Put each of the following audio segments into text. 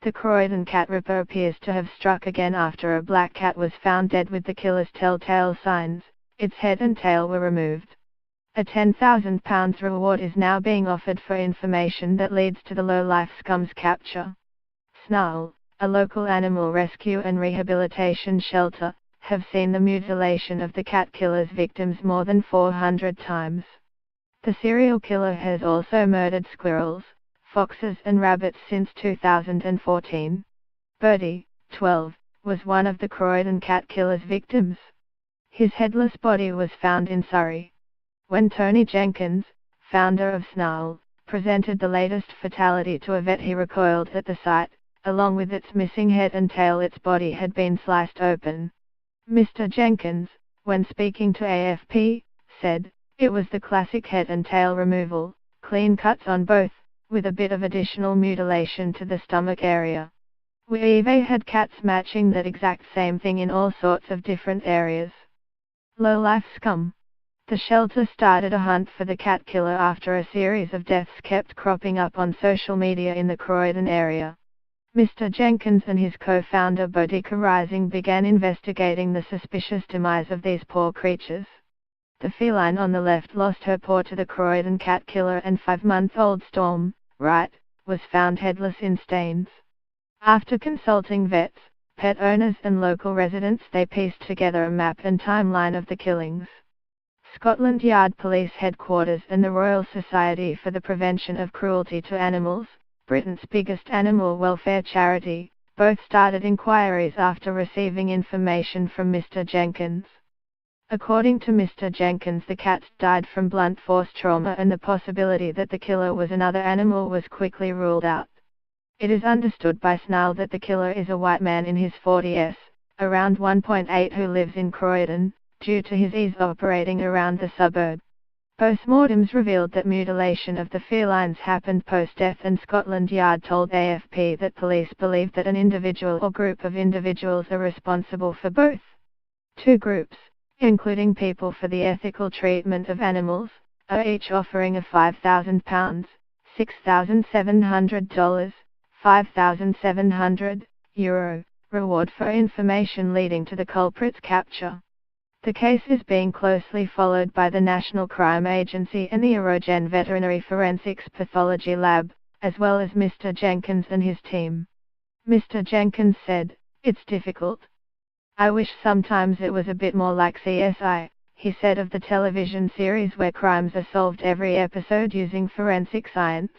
The Croydon cat ripper appears to have struck again after a black cat was found dead with the killer's telltale signs. Its head and tail were removed. A £10,000 reward is now being offered for information that leads to the low-life scum's capture. Snarl, a local animal rescue and rehabilitation shelter, have seen the mutilation of the cat killer's victims more than 400 times. The serial killer has also murdered squirrels, foxes and rabbits since 2014. Bertie, 12, was one of the Croydon cat killer's victims. His headless body was found in Surrey. When Tony Jenkins, founder of Snarl, presented the latest fatality to a vet, he recoiled at the sight. Along with its missing head and tail, its body had been sliced open. Mr. Jenkins, when speaking to AFP, said, "It was the classic head and tail removal, clean cuts on both, with a bit of additional mutilation to the stomach area. We even had cats matching that exact same thing in all sorts of different areas." Low-life scum. The shelter started a hunt for the cat killer after a series of deaths kept cropping up on social media in the Croydon area. Mr. Jenkins and his co-founder Boudica Rising began investigating the suspicious demise of these poor creatures. The feline on the left lost her paw to the Croydon cat killer, and 5-month-old Storm, right, was found headless in stains. After consulting vets, pet owners and local residents, they pieced together a map and timeline of the killings. Scotland Yard Police Headquarters and the Royal Society for the Prevention of Cruelty to Animals, Britain's biggest animal welfare charity, both started inquiries after receiving information from Mr. Jenkins. According to Mr. Jenkins, the cats died from blunt force trauma, and the possibility that the killer was another animal was quickly ruled out. It is understood by Snarl that the killer is a white man in his 40s, around 1.8, who lives in Croydon, due to his ease operating around the suburb. Postmortems revealed that mutilation of the felines happened post-death, and Scotland Yard told AFP that police believe that an individual or group of individuals are responsible for both. Two groups, including People for the Ethical Treatment of Animals, are each offering a £5,000, $6,700, €5,700 reward for information leading to the culprit's capture. The case is being closely followed by the National Crime Agency and the Erogen Veterinary Forensics Pathology Lab, as well as Mr. Jenkins and his team. Mr. Jenkins said, "It's difficult. I wish sometimes it was a bit more like CSI," he said of the television series where crimes are solved every episode using forensic science.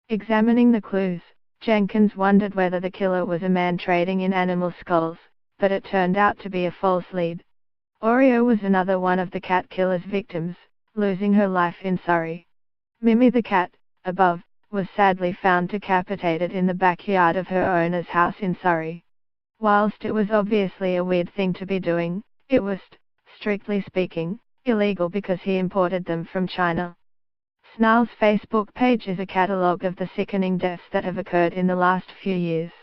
Examining the clues, Jenkins wondered whether the killer was a man trading in animal skulls, but it turned out to be a false lead. Oreo was another one of the cat killer's victims, losing her life in Surrey. Mimi the cat, above, was sadly found decapitated in the backyard of her owner's house in Surrey. Whilst it was obviously a weird thing to be doing, it was, strictly speaking, illegal because he imported them from China. Snarl's Facebook page is a catalogue of the sickening deaths that have occurred in the last few years.